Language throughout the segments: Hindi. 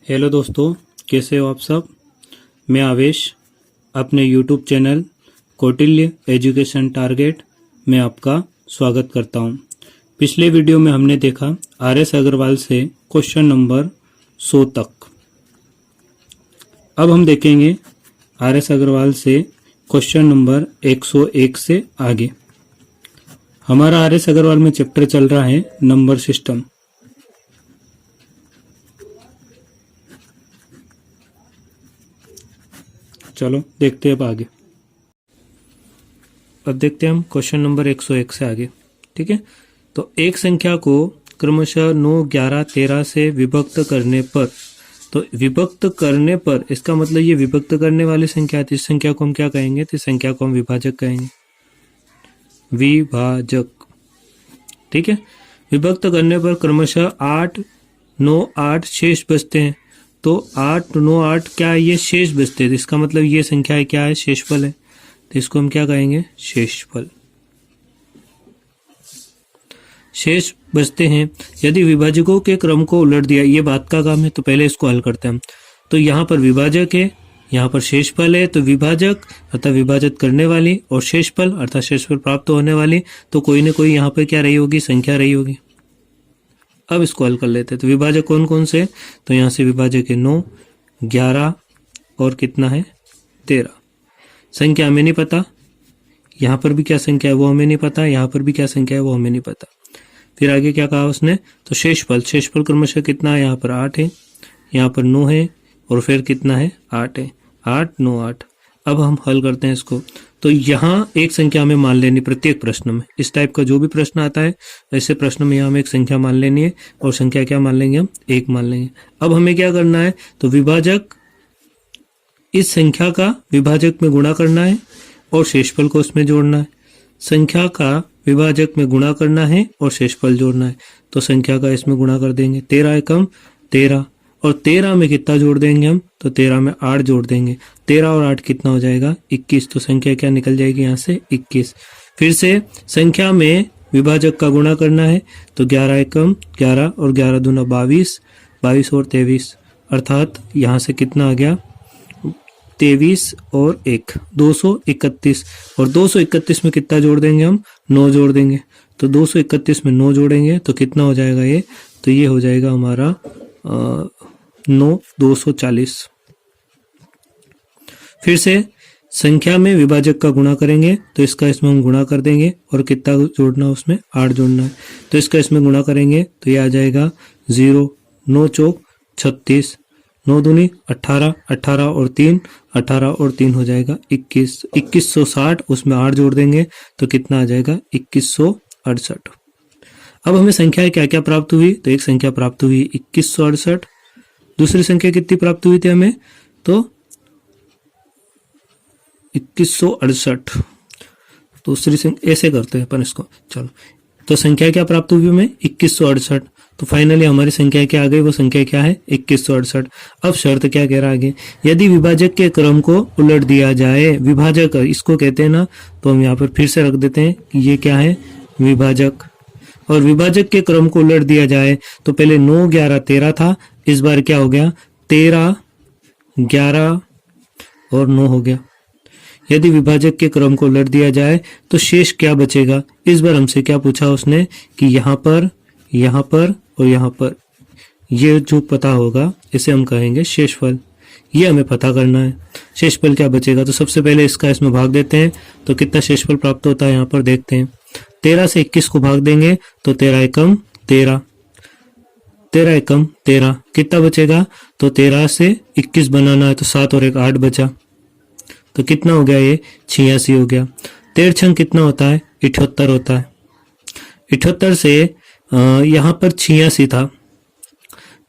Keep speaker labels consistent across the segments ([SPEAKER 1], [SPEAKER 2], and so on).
[SPEAKER 1] हेलो दोस्तों, कैसे हो आप सब। मैं आवेश अपने YouTube channel Kautilya education target में आपका स्वागत करता हूं। पिछले वीडियो में हमने देखा आर.एस. अग्रवाल से क्वेश्चन नंबर 100 तक। अब हम देखेंगे आर.एस. अग्रवाल से क्वेश्चन नंबर 101 से आगे। हमारा आर.एस. अग्रवाल में चैप्टर चल रहा है नंबर सिस्टम। चलो देखते हैं अब आगे। अब देखते हैं हम क्वेश्चन नंबर 101 से आगे। ठीक है, तो एक संख्या को क्रमशः 9, 11, 13 से विभक्त करने पर, तो विभक्त करने पर इसका मतलब ये विभक्त करने वाली संख्या है। इस संख्या को हम क्या कहेंगे? तो इस संख्या को हम विभाजक कहेंगे, विभाजक। ठीक है, विभक्त करने पर क्रमशः 8, 9, 8 शेष बचते हैं। तो 8, 9, 8 क्या है? ये शेष बचते हैं। इसका मतलब ये संख्या क्या है? शेषफल है। तो इसको हम क्या कहेंगे? शेषफल। शेष बचते हैं। यदि विभाजकों के क्रम को उलट दिया, ये बात का काम है, तो पहले इसको हल करते हैं हम। तो यहाँ पर विभाजक है, यहाँ पर शेषफल है। तो विभाजक अर्थात विभाजित करने वाली और शेषफल अर्थात शेषफल प्राप्त होने वाली, तो कोई ना कोई यहाँ पर क्या रही होगी? संख्या रही होगी। अब इसको हल कर लेते हैं। तो विभाजक कौन कौन से? तो यहाँ से विभाजक है 9, 11 और कितना है? 13। संख्या हमें नहीं पता, यहाँ पर भी क्या संख्या है वो हमें नहीं पता, यहाँ पर भी क्या संख्या है वो हमें नहीं पता। फिर आगे क्या कहा उसने? तो शेषफल, शेषफल क्रमशः कितना है? यहाँ पर 8 है, यहाँ पर 9 है और फिर कितना है? 8 है। 8, 9, 8। अब हम हल करते हैं इसको। तो यहाँ एक संख्या हमें मान लेनी प्रत्येक प्रश्न में। इस टाइप का जो भी प्रश्न आता है ऐसे प्रश्न में यहाँ हमें एक संख्या मान लेनी है और संख्या क्या मान लेंगे? हम 1 मान लेंगे। अब हमें क्या करना है? तो विभाजक, इस संख्या का विभाजक में गुणा करना है और शेषफल को उसमें जोड़ना है। संख्या का विभाजक में गुणा करना है और शेषफल जोड़ना है। तो संख्या का इसमें गुणा कर देंगे। 13 एकम 13 और 13 में कितना जोड़ देंगे हम? तो 13 में 8 जोड़ देंगे। 13 और 8 कितना हो जाएगा? 21। तो संख्या क्या निकल जाएगी यहाँ से? 21। फिर से संख्या में विभाजक का गुणा करना है। तो 11 एकम 11 और 11 दूना 22, 22 और 23 अर्थात यहाँ से कितना आ गया? 23 और 1, 231। और 231 में कितना जोड़ देंगे हम? 9 जोड़ देंगे। तो 231 में 9 जोड़ेंगे तो कितना हो जाएगा ये? तो ये हो जाएगा हमारा 9, 240। फिर से संख्या में विभाजक का गुणा करेंगे तो इसका इसमें हम गुणा कर देंगे और कितना जोड़ना? उसमें 8 जोड़ना है। तो इसका इसमें गुणा करेंगे तो ये आ जाएगा 0, 9 चौक 36, 9 दूनी 18, 18 और 3, 18 और 3 हो जाएगा 21, 2160। उसमें 8 जोड़ देंगे तो कितना आ जाएगा? 2168। अब हमें संख्याएं क्या क्या प्राप्त हुई? तो एक संख्या प्राप्त हुई 2168। दूसरी संख्या कितनी प्राप्त हुई थी हमें? तो 2168। दूसरी संख्या ऐसे करते हैं अपन इसको। चलो, तो संख्या क्या प्राप्त हुई हमें? 2168। तो फाइनली हमारी संख्या क्या आ गई? वो संख्या क्या है? 2168। अब शर्त क्या कह रहा है आगे? यदि विभाजक के क्रम को उलट दिया जाए, विभाजक इसको कहते हैं ना, तो हम यहाँ पर फिर से रख देते हैं कि ये क्या है? विभाजक। और विभाजक के क्रम को उलट दिया जाए तो पहले 9, 11, 13 था, इस बार क्या हो गया? 13, 11 और 9 हो गया। यदि विभाजक के क्रम को उलट दिया जाए तो शेष क्या बचेगा? इस बार हमसे क्या पूछा उसने कि यहाँ पर, यहाँ पर और यहाँ पर, ये जो पता होगा इसे हम कहेंगे शेषफल। ये हमें पता करना है। शेषफल क्या बचेगा? तो सबसे पहले इसका इसमें भाग देते हैं तो कितना शेषफल प्राप्त होता है यहाँ पर देखते हैं। 13 से 21 को भाग देंगे तो 13 एकम 13, 13 एकम 13 कितना बचेगा? तो 13 से 21 बनाना है तो 7 और 1 8 बचा। तो कितना हो गया? ये 86 हो गया। 13 छंग कितना होता है? 78 होता है। 78 से यहाँ पर 86 था,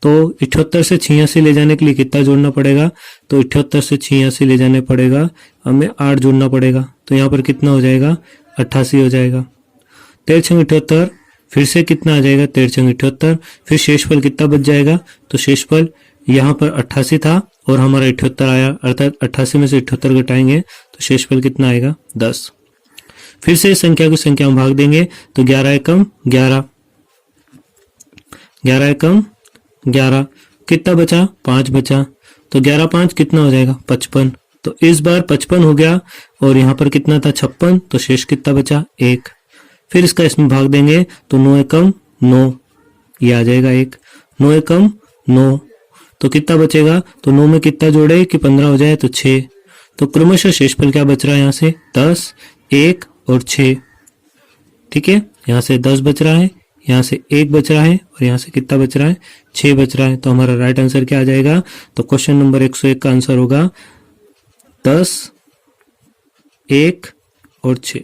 [SPEAKER 1] तो 78 से 86 ले जाने के लिए कितना जोड़ना पड़ेगा? तो 78 से 86 ले जाने पड़ेगा हमें 8 जोड़ना पड़ेगा। तो यहाँ पर कितना हो जाएगा? 88 हो जाएगा। 13 छंग 78, फिर से कितना आ जाएगा? 13 छंग 78। फिर शेषफल कितना बच जाएगा? तो शेषफल यहाँ पर 88 था और हमारा 78 आया, अर्थात 88 में से 78 घटाएंगे तो शेषफल कितना आएगा? 10। फिर से संख्या को संख्या में भाग देंगे तो 11 एकम 11, 11 एकम 11 कितना बचा, 5 बचा, तो 11 5 कितना हो जाएगा, 55। तो इस बार 55 हो गया और यहाँ पर कितना था, 56, तो शेष कितना बचा, 1। फिर इसका इसमें भाग देंगे तो 9 एकम 9, ये आ जाएगा 1, 9 एकम 9, तो कितना बचेगा, तो 9 में कितना जोड़े कि 15 हो जाए, तो 6। तो क्रमशः शेषफल क्या बच रहा है यहाँ से, 10, 1 और 6। ठीक है, यहाँ से 10 बच रहा है, यहाँ से 1 बच रहा है और यहाँ से कितना बच रहा है, 6 बच रहा है। तो हमारा राइट आंसर क्या आ जाएगा, तो क्वेश्चन नंबर 101 का आंसर होगा 10, 1 और 6।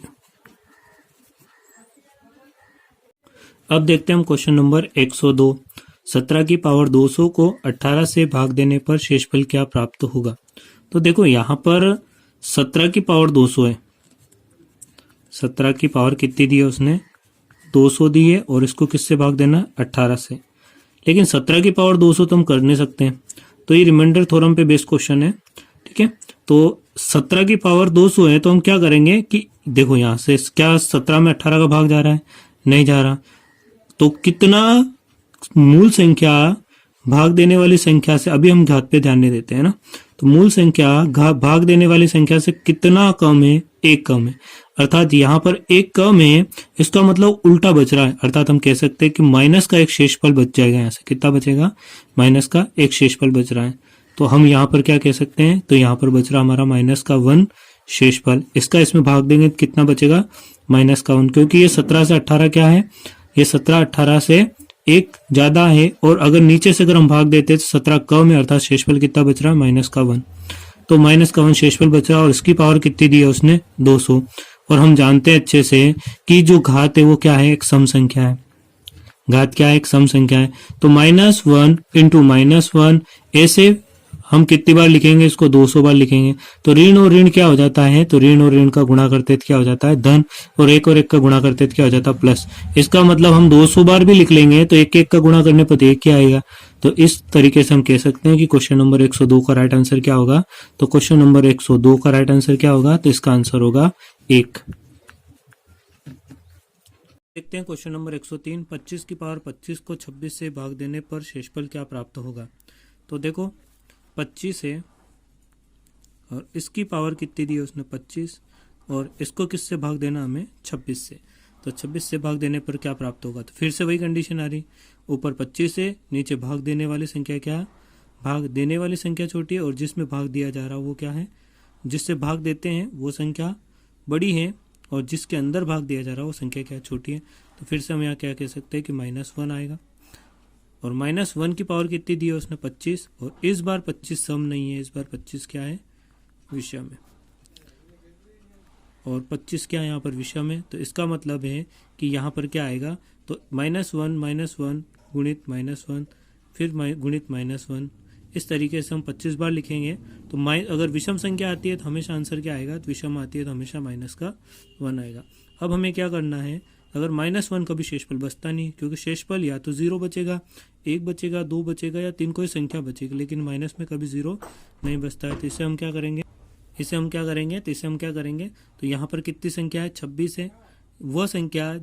[SPEAKER 1] अब देखते हैं हम क्वेश्चन नंबर 102। 17 की पावर 200 को 18 से भाग देने पर शेषफल क्या प्राप्त होगा। तो देखो यहाँ पर 17 की पावर 200 है, 17 की पावर कितनी दी है उसने, 200 दी है, और इसको किससे भाग देना, 18 से। लेकिन 17 की पावर 200 तो हम कर नहीं सकते हैं, तो ये रिमाइंडर थ्योरम पे बेस्ड क्वेश्चन है। ठीक है, तो 17 की पावर 200 है, तो हम क्या करेंगे कि देखो यहाँ से क्या 17 में 18 का भाग जा रहा है, नहीं जा रहा, तो कितना मूल संख्या भाग देने वाली संख्या से, अभी हम घात पे ध्यान नहीं देते हैं ना, तो मूल संख्या भाग देने वाली संख्या से कितना कम है, 1 कम है, अर्थात यहाँ पर 1 कम है, इसका मतलब उल्टा बच रहा है, अर्थात हम कह सकते हैं कि माइनस का एक शेषफल बच जाएगा। यहाँ से कितना बचेगा, माइनस का एक शेषफल बच रहा है, तो हम यहाँ पर क्या कह सकते हैं, तो यहाँ पर बच रहा हमारा माइनस का 1 शेषफल। इसका इसमें भाग देंगे तो कितना बचेगा, माइनस का 1, क्योंकि ये 17 से 18 क्या है, ये 17 18 से 1 ज्यादा है, और अगर नीचे से अगर हम भाग देते तो 17 कम है, अर्थात शेषफल कितना बच रहा है, माइनस का 1। तो माइनस का 1 शेषफल बच रहा है, और इसकी पावर कितनी दी है उसने, 200। और हम जानते हैं अच्छे से कि जो घात है वो क्या है, एक सम संख्या है, घात क्या है, एक सम संख्या है। तो -1 इंटू -1, ऐसे हम कितनी बार लिखेंगे इसको, 200 बार लिखेंगे। तो ऋण और ऋण क्या हो जाता है, तो ऋण और ऋण का गुणा करते क्या हो जाता है, धन, और एक का गुणा करते क्या हो जाता है, प्लस। इसका मतलब हम 200 बार भी लिख लेंगे तो एक का गुणा करने पर एक क्या आएगा। तो इस तरीके से हम कह सकते हैं कि क्वेश्चन नंबर 102 का राइट आंसर क्या होगा। तो क्वेश्चन नंबर 102 का राइट आंसर क्या होगा, तो इसका आंसर होगा 1। देखते हैं क्वेश्चन नंबर 103। 25 की पावर 25 को 26 से भाग देने पर शेषफल क्या प्राप्त होगा। तो देखो 25 है और इसकी पावर कितनी दी है उसने, 25, और इसको किससे भाग देना हमें, 26 से। तो 26 से भाग देने पर क्या प्राप्त होगा, तो फिर से वही कंडीशन आ रही, ऊपर 25 है, नीचे भाग देने वाली संख्या क्या है, भाग देने वाली संख्या छोटी है, और जिसमें भाग दिया जा रहा है वो क्या है, जिससे भाग देते हैं वो संख्या बड़ी है, और जिसके अंदर भाग दिया जा रहा है वो संख्या क्या छोटी है। तो फिर से हम यहाँ क्या कह सकते हैं कि -1 आएगा, और -1 की पावर कितनी दी है उसने, 25, और इस बार 25 सम नहीं है, इस बार 25 क्या है, विषम है, और 25 क्या है यहाँ पर, विषम है। तो इसका मतलब है कि यहाँ पर क्या आएगा, तो -1 गुणित -1 फिर गुणित -1, इस तरीके से हम 25 बार लिखेंगे। तो अगर विषम संख्या आती है तो हमेशा आंसर क्या आएगा, तो विषम आती है तो हमेशा -1 आएगा। अब हमें क्या करना है, अगर -1 कभी शेषफल बचता नहीं, क्योंकि शेषफल या तो 0 बचेगा, 1 बचेगा, 2 बचेगा, या 3 कोई संख्या बचेगी, लेकिन माइनस में कभी 0 नहीं बचता है। तो इसे हम क्या करेंगे, तो यहाँ पर कितनी संख्या है, 26 है। वह संख्या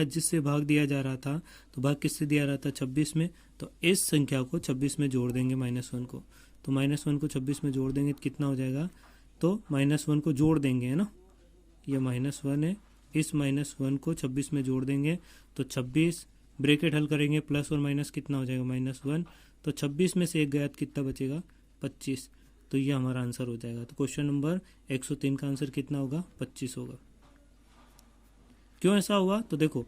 [SPEAKER 1] जिससे भाग दिया जा रहा था, तो भाग किससे दिया रहा था, 26 में। तो इस संख्या को 26 में जोड़ देंगे, -1 को। तो -1 को 26 में जोड़ देंगे तो कितना हो जाएगा, तो -1 को जोड़ देंगे, है ना, ये -1 है, इस -1 को 26 में जोड़ देंगे तो 26, ब्रैकेट हल करेंगे, प्लस और माइनस कितना हो जाएगा, -1। तो 26 में से 1 गया तो कितना बचेगा, 25। तो ये हमारा आंसर हो जाएगा। तो क्वेश्चन नंबर 103 का आंसर कितना होगा, 25 होगा। क्यों ऐसा हुआ, तो देखो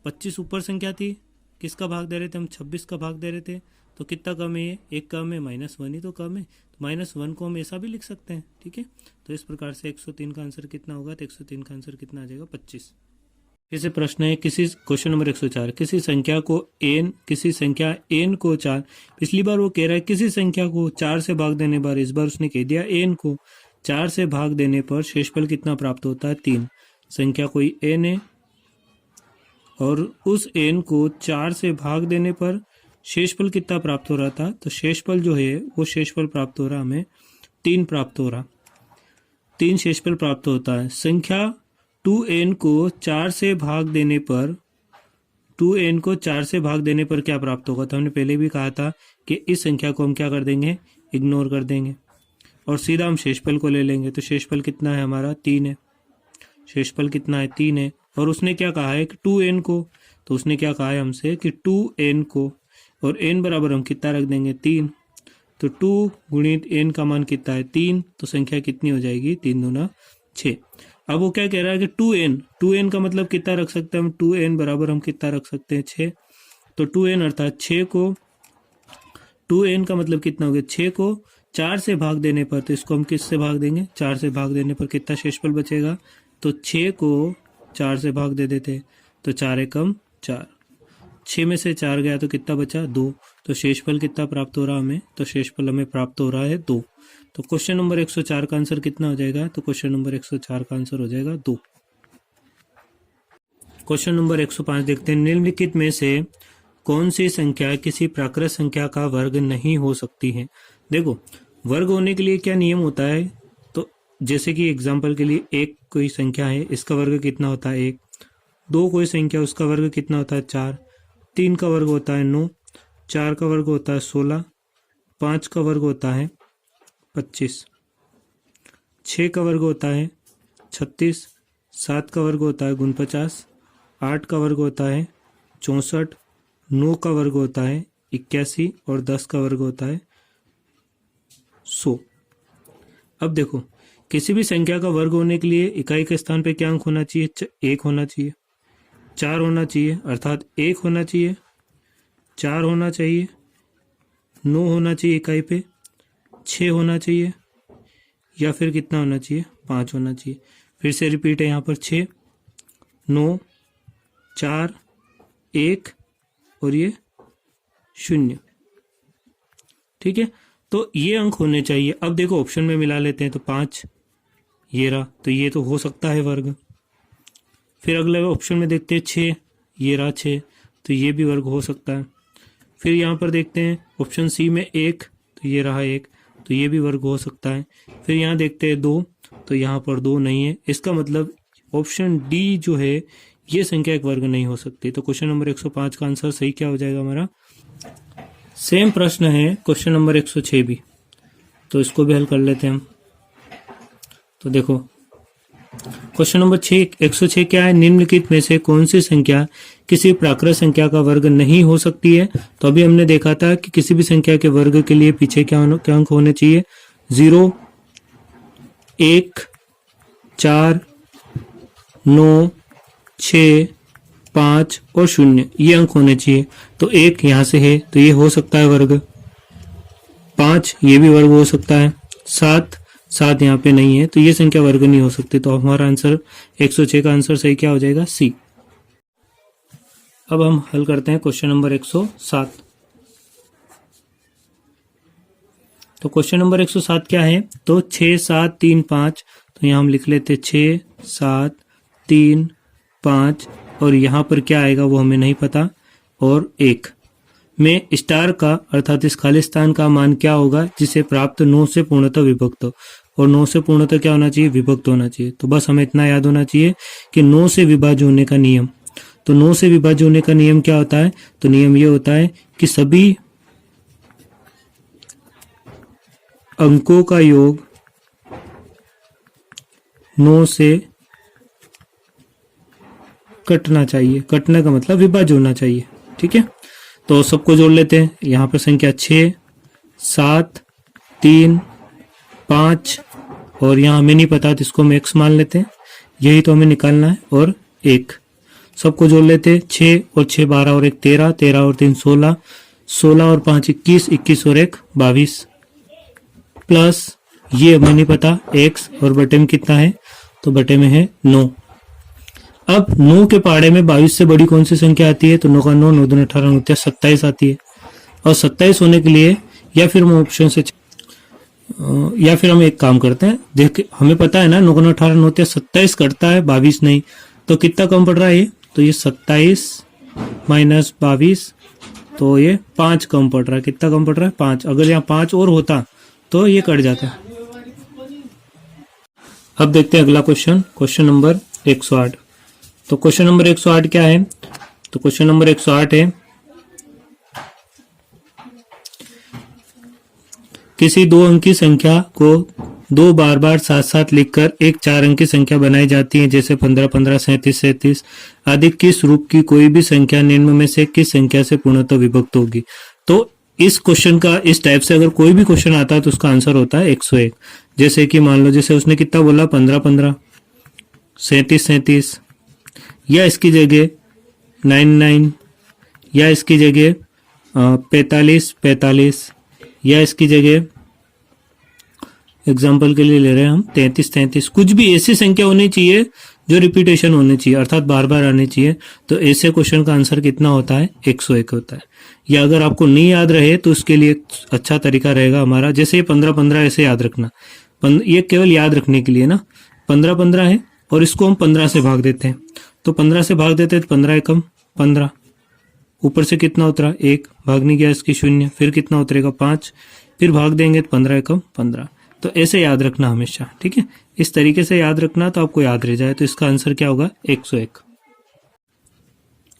[SPEAKER 1] 25 ऊपर संख्या थी, किसका भाग दे रहे थे हम, 26 का भाग दे रहे थे, तो कितना कम है, 1 कम है, -1 ही तो कम है, तो -1 को हम ऐसा भी लिख सकते हैं। ठीक है, तो इस प्रकार से 103 का आंसर कितना होगा, तो 103 का आंसर कितना आ जाएगा, 25। जैसे प्रश्न है, क्वेश्चन नंबर 104, किसी संख्या n को 4, पिछली बार वो कह रहा है किसी संख्या को 4 से भाग देने पर, इस बार उसने कह दिया n को 4 से भाग देने पर शेषफल कितना प्राप्त होता है, 3। संख्या कोई n है और उस n को 4 से भाग देने पर शेषफल कितना प्राप्त हो रहा था, तो शेषफल जो है वो शेषफल प्राप्त हो रहा हमें 3 प्राप्त हो रहा, 3 शेषफल प्राप्त होता है। संख्या 2n को 4 से भाग देने पर 2n को 4 से भाग देने पर क्या प्राप्त होगा। तो हमने पहले भी कहा था कि इस संख्या को हम क्या कर देंगे, इग्नोर कर देंगे और सीधा हम शेषफल को ले लेंगे। तो शेषफल कितना है हमारा, 3 है। शेषफल कितना है, 3 है। और उसने क्या कहा है कि 2n को, तो उसने क्या कहा है हमसे कि 2n को, और n बराबर हम कितना रख देंगे, 3। तो 2 गुणित n का मान कितना है, 3। तो संख्या कितनी हो जाएगी, 3 दूना 6। अब वो क्या कह रहा है कि 2n का मतलब कितना रख सकते हैं हम, 2n बराबर हम कितना रख सकते हैं, 6। तो 2n अर्थात 6 को, 2n का मतलब कितना हो गया, 6 को 4 से भाग देने पर, तो इसको हम किस से भाग देंगे, 4 से भाग देने पर कितना शेषफल बचेगा। तो 6 को 4 से भाग दे देते, तो 4 एकम 4, 6 में से 4 गया तो कितना बचा, 2। तो शेषफल कितना प्राप्त हो रहा हमें, तो शेषफल हमें प्राप्त हो रहा है 2। तो क्वेश्चन नंबर 104 का आंसर कितना हो जाएगा, तो क्वेश्चन नंबर 104 का आंसर हो जाएगा 2। क्वेश्चन नंबर 105 देखते हैं, निम्नलिखित में से कौन सी संख्या किसी प्राकृत संख्या का वर्ग नहीं हो सकती है। देखो, वर्ग होने के लिए क्या नियम होता है, तो जैसे कि एग्जाम्पल के लिए एक कोई संख्या है, इसका वर्ग कितना होता है 1, 2 कोई संख्या, उसका वर्ग कितना होता है 4, 3 का वर्ग होता है 9, 4 का वर्ग होता है 16, 5 का वर्ग होता है 25, 6 का वर्ग होता है 36, 7 का वर्ग होता है 49, 8 का वर्ग होता है 64, 9 का वर्ग होता है 81 और 10 का वर्ग होता है 100। अब देखो, किसी भी संख्या का वर्ग होने के लिए इकाई के स्थान पे क्या अंक होना चाहिए, 1 होना चाहिए, 4 होना चाहिए, अर्थात 1 होना चाहिए, 4 होना चाहिए, 9 होना चाहिए इकाई पे, 6 होना चाहिए, या फिर कितना होना चाहिए, 5 होना चाहिए। फिर से रिपीट है यहाँ पर, 6, 9, 4, 1 और ये 0। ठीक है, तो ये अंक होने चाहिए। अब देखो ऑप्शन में मिला लेते हैं, तो 5 ये रहा, तो ये तो हो सकता है वर्ग। फिर अगले ऑप्शन में देखते हैं 6, ये रहा 6, तो ये भी वर्ग हो सकता है। फिर यहाँ पर देखते हैं ऑप्शन सी में 1, तो ये रहा 1, तो ये भी वर्ग हो सकता है। फिर यहाँ देखते हैं 2, तो यहाँ पर 2 नहीं है, इसका मतलब ऑप्शन डी जो है ये संख्या एक वर्ग नहीं हो सकती। तो क्वेश्चन नंबर 105 का आंसर सही क्या हो जाएगा हमारा। सेम प्रश्न है क्वेश्चन नंबर 106 भी, तो इसको भी हल कर लेते हैं हम। तो देखो क्वेश्चन नंबर 106 क्या है, निम्नलिखित में से कौन सी संख्या किसी प्राकृत संख्या का वर्ग नहीं हो सकती है। तो अभी हमने देखा था कि किसी भी संख्या के वर्ग के लिए पीछे क्या अंक होने चाहिए, 0, 1, 4, 9, 6, 5 और 0, ये अंक होने चाहिए। तो 1 यहाँ से है, तो ये हो सकता है वर्ग, 5 ये भी वर्ग हो सकता है, 7 यहाँ पे नहीं है, तो ये संख्या वर्ग नहीं हो सकती। तो हमारा आंसर 106 का आंसर सही क्या हो जाएगा, सी। अब हम हल करते हैं क्वेश्चन नंबर 107। तो क्वेश्चन नंबर 107 क्या है, तो 6, 7, 3, 5, तो यहाँ हम लिख लेते 6, 7, 3, 5 और यहाँ पर क्या आएगा वो हमें नहीं पता, और 1 में स्टार का अर्थात इस खाली स्थान का मान क्या होगा जिसे प्राप्त 9 से पूर्णतः विभक्त हो, और 9 से पूर्णतः क्या होना चाहिए, विभक्त होना चाहिए। तो बस हमें इतना याद होना चाहिए कि 9 से विभाज्य होने का नियम, तो 9 से विभाज्य होने का नियम क्या होता है, तो नियम ये होता है कि सभी अंकों का योग 9 से कटना चाहिए, कटने का मतलब विभाज्य होना चाहिए। ठीक है, तो सबको जोड़ लेते हैं। यहाँ पर संख्या 6, 7, 3, 5 और यहाँ हमें नहीं पता तो इसको हम x मान लेते हैं, यही तो हमें निकालना है, और 1 सबको जोड़ लेते हैं। 6 और 6 12 और 1 13, 13 और 3 16, 16 और 5 21, 21 और 1 22 प्लस ये हमें नहीं पता x, और बटे में कितना है, तो बटे में है 9। अब 9 के पहाड़े में 22 से बड़ी कौन सी संख्या आती है, तो 9 का 9, 9 दूनी 18, 9 27 आती है। और 27 होने के लिए या फिर हम ऑप्शन से या फिर हम एक काम करते हैं, देख हमें पता है ना 9 का 18, 9 27 करता है, 22 नहीं, तो कितना कम पड़ रहा है ये, तो ये 27 माइनस 22, तो ये 5 कम पड़ रहा है। कितना कम पड़ रहा है, 5। अगर यहाँ 5 और होता तो ये कट जाता। अब देखते हैं अगला क्वेश्चन, क्वेश्चन नंबर 108। तो क्वेश्चन नंबर 108 क्या है, तो क्वेश्चन नंबर 108 है, किसी 2 अंकी संख्या को 2 बार बार साथ साथ लिखकर एक 4 अंकी संख्या बनाई जाती है, जैसे 15 15, 37 37 आदि। किस रूप की कोई भी संख्या निम्न में से किस संख्या से पूर्णतः विभक्त होगी? तो इस क्वेश्चन का, इस टाइप से अगर कोई भी क्वेश्चन आता है तो उसका आंसर होता है 101। जैसे कि मान लो, जैसे उसने कितना बोला, 15 15, 37 37, या इसकी जगह 99, या इसकी जगह 45 45, या इसकी जगह एग्जाम्पल के लिए ले रहे हैं हम 33 33। कुछ भी ऐसी संख्या होनी चाहिए जो रिपीटेशन होनी चाहिए, अर्थात बार बार आनी चाहिए। तो ऐसे क्वेश्चन का आंसर कितना होता है? 101 होता है। या अगर आपको नहीं याद रहे तो उसके लिए अच्छा तरीका रहेगा हमारा, जैसे ये 15 15 ऐसे याद रखना, ये केवल याद रखने के लिए ना, 15 15 है और इसको हम 15 से भाग देते हैं। तो 15 से भाग देते हैं तो 15 एकम 15, ऊपर से कितना उतरा? 1, भाग नहीं गया इसकी 0, फिर कितना उतरेगा? 5, फिर भाग देंगे तो 15 एकम 15। तो ऐसे याद रखना हमेशा, ठीक है? इस तरीके से याद रखना तो आपको याद रह जाए। तो इसका आंसर क्या होगा? 101।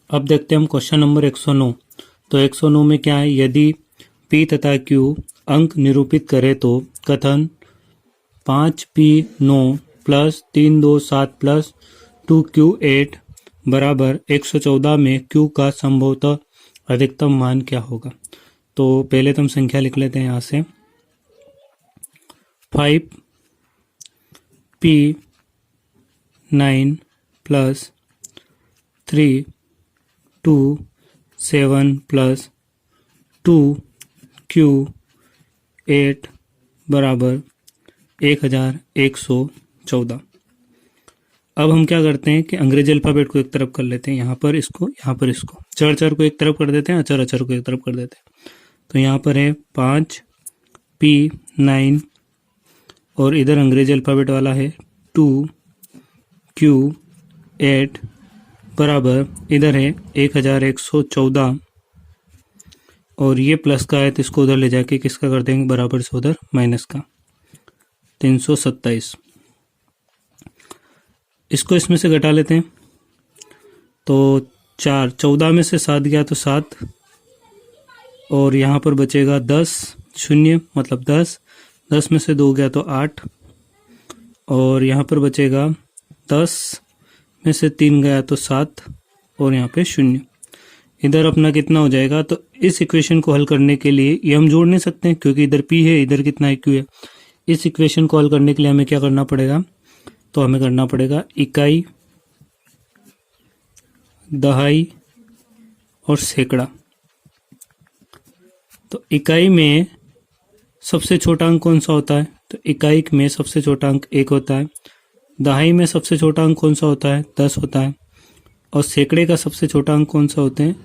[SPEAKER 1] अब देखते हैं हम क्वेश्चन नंबर 109। तो 109 में क्या है? यदि P तथा Q अंक निरूपित करे तो कथन 5P9 प्लस 327 प्लस 2Q8 बराबर 114 में Q का संभवतः अधिकतम मान क्या होगा? तो पहले तो हम संख्या लिख लेते हैं यहाँ से, 5P9 प्लस 327 प्लस 2Q8 बराबर 1114। अब हम क्या करते हैं कि अंग्रेजी अल्फाबेट को एक तरफ कर लेते हैं, यहाँ पर इसको, यहाँ पर इसको, चर चर को एक तरफ कर देते हैं, अचर अचर को एक तरफ कर देते हैं। तो यहाँ पर है 5P9 और इधर अंग्रेजी अल्फाबेट वाला है 2Q8 बराबर, इधर है 1114 और ये प्लस का है तो इसको उधर ले जाके किसका कर देंगे? बराबर से उधर माइनस का, 327। इसको इसमें से घटा लेते हैं तो 4, 14 में से 7 गया तो 7, और यहाँ पर बचेगा 10, 0 मतलब 10, 10 में से 2 गया तो 8, और यहाँ पर बचेगा 10 में से 3 गया तो 7, और यहाँ पे 0। इधर अपना कितना हो जाएगा? तो इस इक्वेशन को हल करने के लिए ये हम जोड़ नहीं सकते क्योंकि इधर P है, इधर कितना है? Q है। इस इक्वेशन को हल करने के लिए हमें क्या करना पड़ेगा? तो हमें करना पड़ेगा इकाई, दहाई और सैकड़ा। तो इकाई में सबसे छोटा अंक कौन सा होता है? तो इकाई में सबसे छोटा अंक 1 होता है। दहाई में सबसे छोटा अंक कौन सा होता है? 10 होता है। और सैकड़े का सबसे छोटा अंक कौन सा होते हैं?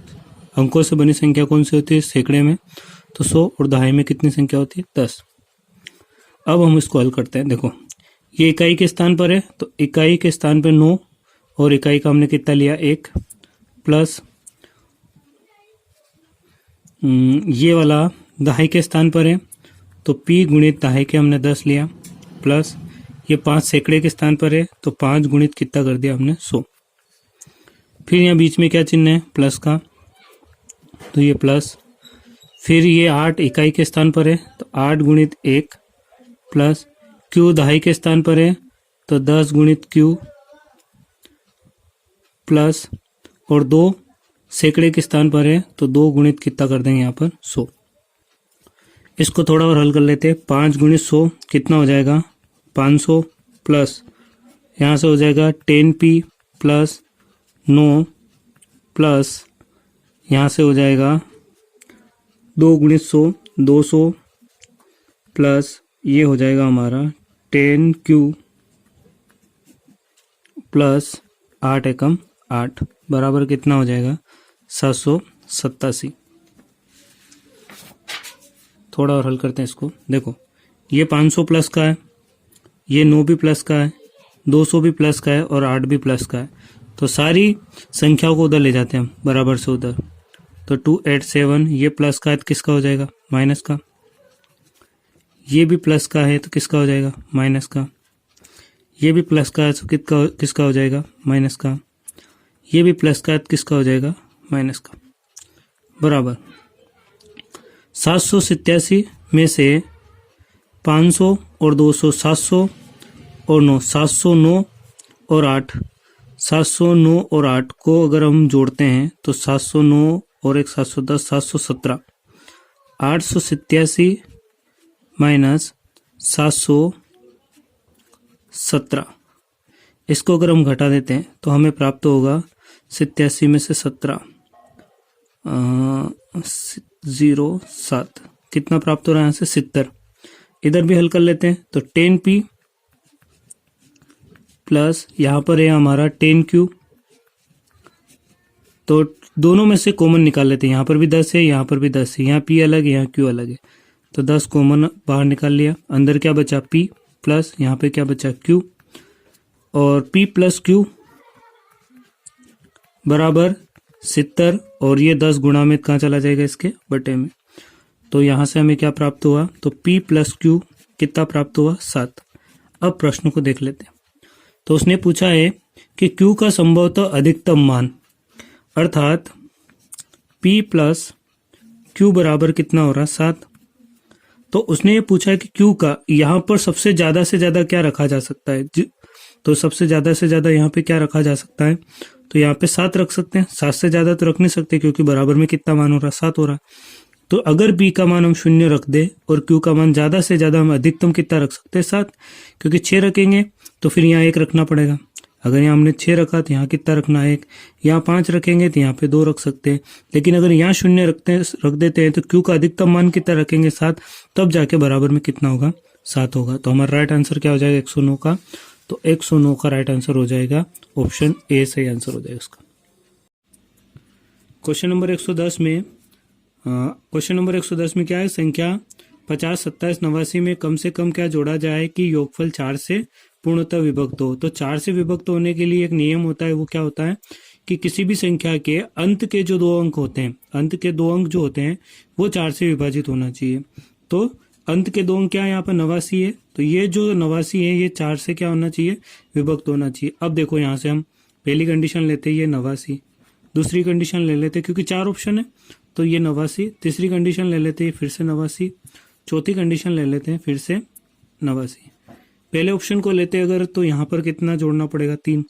[SPEAKER 1] अंकों से बनी संख्या कौन सी होती है सैकड़े में? तो 100। और दहाई में कितनी संख्या होती है? 10। अब हम इसको हल करते हैं। देखो, ये इकाई के स्थान पर है तो इकाई के स्थान पर 9, और इकाई का हमने कितना लिया? 1, प्लस ये वाला दहाई के स्थान पर है तो P गुणित दहाई के हमने 10 लिया, प्लस ये 5 सैकड़े के स्थान पर है तो 5 गुणित कितना कर दिया हमने? 100। फिर यहाँ बीच में क्या चिन्ह है? प्लस का, तो ये प्लस। फिर ये 8 इकाई के स्थान पर है तो 8 गुणित 1, प्लस Q दहाई के स्थान पर है तो 10 गुणित Q, प्लस, और 2 सैकड़े के स्थान पर है तो 2 गुणित कितना कर देंगे यहाँ पर? 100। इसको थोड़ा और हल कर लेते हैं। 5 गुणित 100 कितना हो जाएगा? 500, प्लस यहाँ से हो जाएगा 10P प्लस 9, प्लस यहाँ से हो जाएगा 2 गुणित 100 200, प्लस ये हो जाएगा हमारा 10Q प्लस 8 एकम 8 बराबर कितना हो जाएगा? 787। थोड़ा और हल करते हैं इसको। देखो, ये 500 प्लस का है, ये 9 भी प्लस का है, 200 भी प्लस का है और 8 भी प्लस का है। तो सारी संख्याओं को उधर ले जाते हैं हम, बराबर से उधर। तो 287 ये प्लस का है तो किसका हो जाएगा? माइनस का। ये भी प्लस का है तो किसका हो जाएगा? माइनस का। ये भी प्लस का है तो किसका हो जाएगा? माइनस का। ये भी प्लस का है तो किसका हो जाएगा? माइनस का बराबर 787 में से 500 और 200 700 और 9 709 और 8 709 और 8 को अगर हम जोड़ते हैं तो 709 और एक 710 717 887 माइनस 717 इसको अगर हम घटा देते हैं तो हमें प्राप्त होगा 87 में से 17 07 कितना प्राप्त हो रहा है यहाँ से 70। इधर भी हल कर लेते हैं तो 10p प्लस यहाँ पर है हमारा 10q, तो दोनों में से कॉमन निकाल लेते हैं। यहाँ पर भी 10 है, यहाँ पर भी 10 है, यहाँ p अलग है, यहाँ q अलग है, तो 10 कॉमन बाहर निकाल लिया। अंदर क्या बचा p प्लस यहाँ पे क्या बचा q, और p प्लस q बराबर 70 और ये 10 गुणा में कहाँ चला जाएगा इसके बटे में, तो यहाँ से हमें क्या प्राप्त हुआ, तो p प्लस q कितना प्राप्त हुआ 7। अब प्रश्न को देख लेते हैं। तो उसने पूछा है कि q का संभवतः अधिकतम मान अर्थात p प्लस q बराबर कितना हो रहा 7। तो उसने ये पूछा है कि q का यहाँ पर सबसे ज्यादा से ज्यादा क्या रखा जा सकता है, तो सबसे ज्यादा से ज्यादा यहाँ पे क्या रखा जा सकता है, तो यहाँ पे 7 रख सकते हैं। 7 से ज्यादा तो रख नहीं सकते क्योंकि बराबर में कितना मान हो रहा 7 हो रहा। तो अगर b का मान हम 0 रख दे और q का मान ज्यादा से ज्यादा हम अधिकतम कितना रख सकते हैं 7, क्योंकि 6 रखेंगे तो फिर यहाँ 1 रखना पड़ेगा। अगर यहाँ हमने 6 रखा तो यहाँ कितना रखना है 1, यहाँ 5 रखेंगे तो यहाँ पे 2 रख सकते हैं। लेकिन अगर यहाँ 0 रख देते हैं तो q का अधिकतम मान कितना रखेंगे 7, तब जाके बराबर में कितना होगा 7 होगा। तो हमारा राइट आंसर क्या हो जाएगा 109 का, तो 109 का राइट आंसर हो जाएगा ऑप्शन ए सही आंसर हो जाएगा इसका। क्वेश्चन नंबर 110 में क्या है, संख्या 50 27 89 में कम से कम क्या जोड़ा जाए कि योगफल 4 से पूर्णतः विभक्त हो। तो 4 से विभक्त होने के लिए एक नियम होता है, वो क्या होता है कि किसी भी संख्या के अंत के जो 2 अंक होते हैं, अंत के 2 अंक जो होते हैं वो 4 से विभाजित होना चाहिए। तो अंत के 2 अंक क्या है, यहाँ पर 89 है, तो ये जो 89 है ये 4 से क्या होना चाहिए विभक्त होना चाहिए। अब देखो यहाँ से हम पहली कंडीशन लेते हैं ये 89, दूसरी कंडीशन ले लेते हैं क्योंकि 4 ऑप्शन है तो ये 89, तीसरी कंडीशन ले लेते हैं फिर से 89, चौथी कंडीशन ले लेते हैं फिर से 89। पहले ऑप्शन को लेते अगर तो यहाँ पर कितना जोड़ना पड़ेगा 3,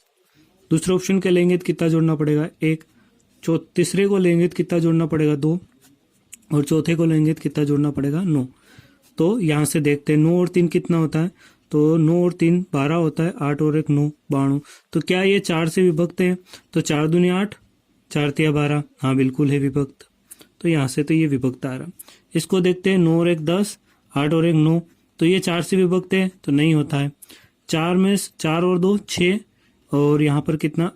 [SPEAKER 1] दूसरे ऑप्शन के लेंगे तो कितना जोड़ना पड़ेगा 1, तीसरे को लेंगे तो कितना जोड़ना पड़ेगा 2, और चौथे को लेंगे तो कितना जोड़ना पड़ेगा 9। तो यहाँ से देखते हैं 9 और 3 कितना होता है, तो 9 और 3 12 होता है, 8 और 1 9 92। तो क्या ये 4 से विभक्त है, तो 4 दूनी 8, 4 तिया 12, हाँ बिल्कुल है विभक्त। तो यहाँ से तो ये विभक्त आ रहा। इसको देखते हैं 9 और 1 10, 8 और 1 9, तो ये 4 से विभक्त है तो नहीं होता है। 4 में 4 और 2 6, और यहाँ पर कितना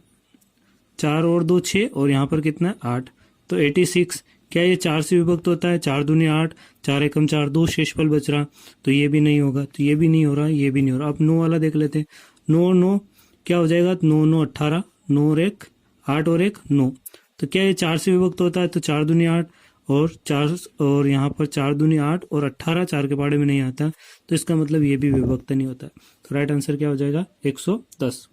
[SPEAKER 1] 4 और 2 6, और यहाँ पर कितना 8, तो 86। क्या ये 4 से विभक्त होता है, 4 दूनी 8, 4 एकम 4 2 शेषफल बच रहा, तो ये भी नहीं होगा, तो ये भी नहीं हो रहा, ये भी नहीं हो रहा। अब 9 वाला देख लेते हैं, 9 और 9 क्या हो जाएगा, 9 9 18, 9 और 1 8 और 1 9। तो क्या ये 4 से विभक्त होता है, तो 4 दूनी 8 और 4, और यहाँ पर 4 दूनी 8 और 18 4 के पाड़े में नहीं आता, तो इसका मतलब ये भी विभक्त नहीं होता। तो राइट आंसर क्या हो जाएगा 110।